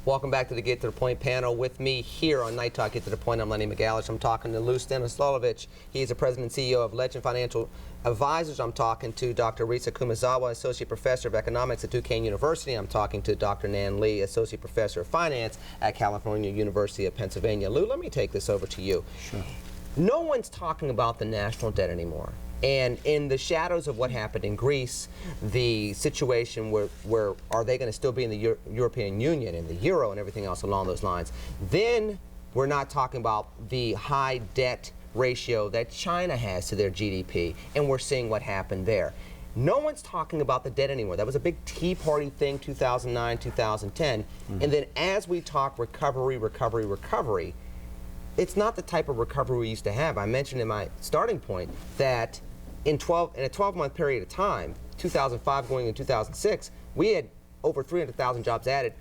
Welcome back to the Get to the Point panel. With me here on Night Talk, Get to the Point, I'm Lenny McAllister. I'm talking to Lou Stanasolovich. He's the president and CEO of Legend Financial Advisors. I'm talking to Dr. Risa Kumazawa, associate professor of economics at Duquesne University. I'm talking to Dr. Nan Li, associate professor of finance at California University of Pennsylvania. Lou, let me take this over to you. Sure. No one's talking about the national debt anymore. And in the shadows of what happened in Greece, the situation where are they going to still be in the European Union and the euro and everything else along those lines, then we're not talking about the high debt ratio that China has to their GDP, and we're seeing what happened there. No one's talking about the debt anymore. That was a big Tea Party thing, 2009, 2010. And then as we talk recovery, it's not the type of recovery we used to have. I mentioned in my starting point that in a 12-month period of time, 2005 going into 2006, we had over 300,000 jobs added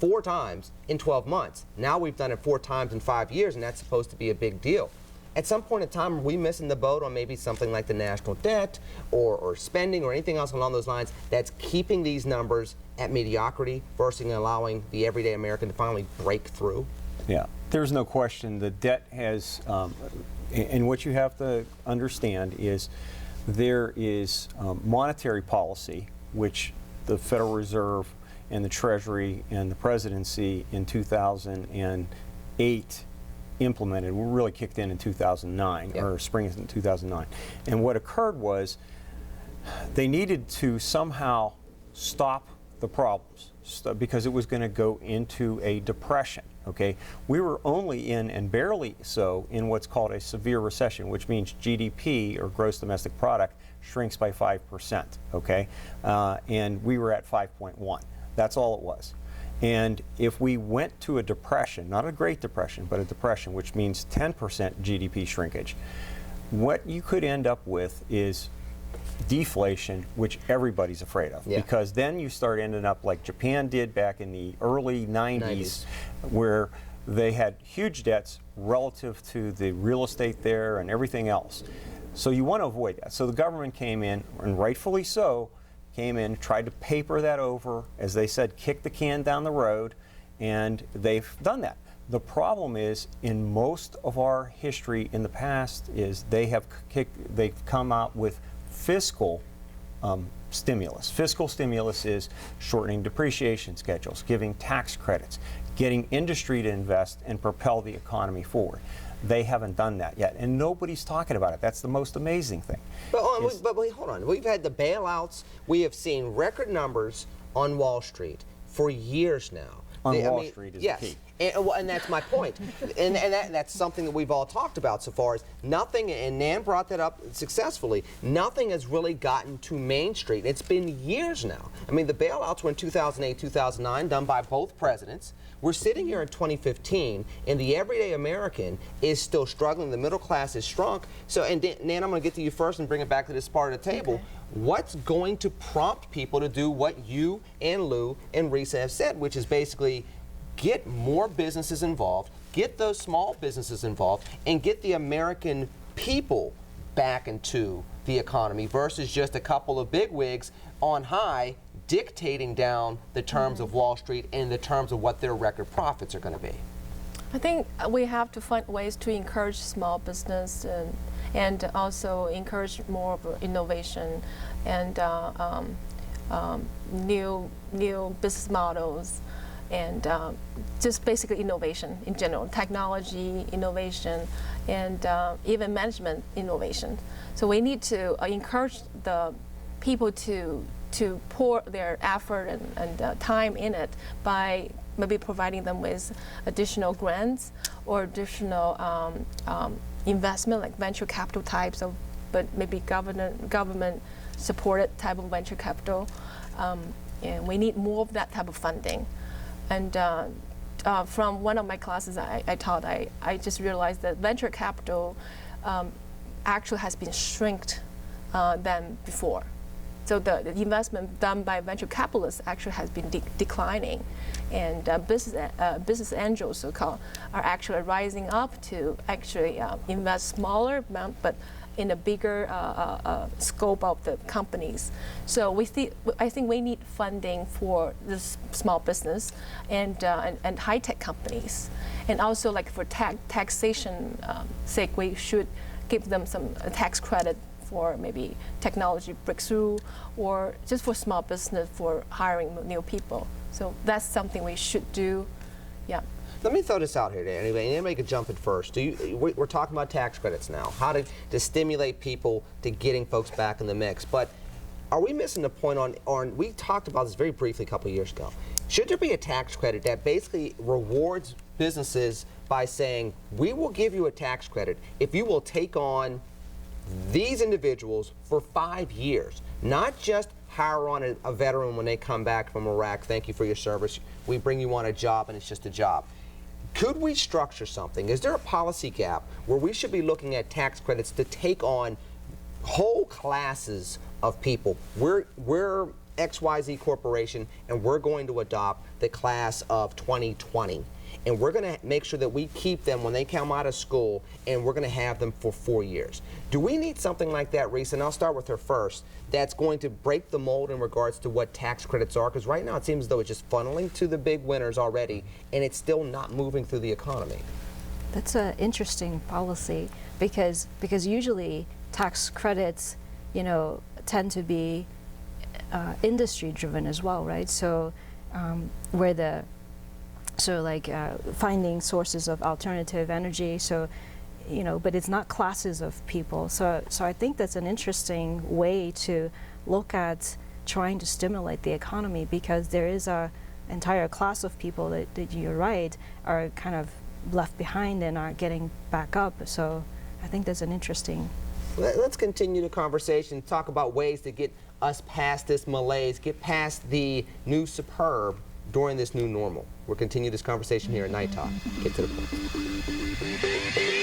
4 times in 12 months. Now we've done it 4 times in 5 years, and that's supposed to be a big deal. At some point in time, are we missing the boat on maybe something like the national debt or spending or anything else along those lines that's keeping these numbers at mediocrity versus allowing the everyday American to finally break through? Yeah, there's no question the debt has, and what you have to understand is there is monetary policy, which the Federal Reserve and the Treasury and the Presidency in 2008 implemented. We really kicked in 2009, yep. or spring in 2009. And what occurred was they needed to somehow stop the problems because it was going to go into a depression. Okay, we were only in, and barely so, in what's called a severe recession, which means GDP, or gross domestic product, shrinks by 5%. Okay, and we were at 5.1. That's all it was. And if we went to a depression, not a Great Depression, but a depression, which means 10% GDP shrinkage, what you could end up with is deflation, which everybody's afraid of, yeah. because then you start ending up like Japan did back in the early 90s, where they had huge debts relative to the real estate there and everything else. So you want to avoid that. So the government came in, and rightfully so, came in, tried to paper that over, as they said, kick the can down the road, and they've done that. The problem is, in most of our history in the past, is they've come out with fiscal stimulus. Fiscal stimulus is shortening depreciation schedules, giving tax credits, getting industry to invest and propel the economy forward. They haven't done that yet, and nobody's talking about it. That's the most amazing thing. But hold on. We've had the bailouts. We have seen record numbers on Wall Street for years now. Wall Street is the key. And that's my point. and that's something that we've all talked about so far, is nothing, and Nan brought that up successfully, nothing has really gotten to Main Street. It's been years now. I mean, the bailouts were in 2008, 2009, done by both presidents. We're sitting here in 2015, and the everyday American is still struggling. The middle class is shrunk. So, and Nan, I'm going to get to you first and bring it back to this part of the table. Okay. What's going to prompt people to do what you and Lou and Risa have said, which is basically get more businesses involved, get those small businesses involved, and get the American people back into the economy versus just a couple of bigwigs on high dictating down the terms of Wall Street and the terms of what their record profits are going to be? I think we have to find ways to encourage small business and also encourage more of innovation and new business models, and just basically innovation in general, technology innovation, and even management innovation. So we need to encourage the people to pour their effort and time in it by maybe providing them with additional grants or additional investment, like venture capital types of, but maybe government supported type of venture capital. And we need more of that type of funding. And from one of my classes I taught, I just realized that venture capital actually has been shrinked than before. So the investment done by venture capitalists actually has been declining, and business angels, so-called, are actually rising up to actually invest smaller amount, but in a bigger scope of the companies. So I think we need funding for this small business and high-tech companies. And also like for taxation sake, we should give them some tax credit for maybe technology breakthrough or just for small business for hiring new people. So that's something we should do. Yeah. Let me throw this out here, Dan. Anybody could jump in first. We're talking about tax credits now, how to stimulate people to getting folks back in the mix. But are we missing the point on we talked about this very briefly a couple of years ago. Should there be a tax credit that basically rewards businesses by saying, we will give you a tax credit if you will take on these individuals for 5 years, not just hire on a veteran when they come back from Iraq, thank you for your service, we bring you on a job and it's just a job. Could we structure something? Is there a policy gap where we should be looking at tax credits to take on whole classes of people? We're XYZ Corporation and we're going to adopt the class of 2020. And we're going to make sure that we keep them when they come out of school, and we're going to have them for 4 years. Do we need something like that, Reese? And I'll start with her first. That's going to break the mold in regards to what tax credits are, because right now it seems as though it's just funneling to the big winners already, and it's still not moving through the economy. That's an interesting policy because usually tax credits, tend to be industry driven as well, right? So finding sources of alternative energy. So, but it's not classes of people. So I think that's an interesting way to look at trying to stimulate the economy, because there is a entire class of people that you're right are kind of left behind and are getting back up. So I think that's an interesting. Let's continue the conversation, talk about ways to get us past this malaise, get past the new superb during this new normal. We'll continue this conversation here at Night Talk. Get to the point.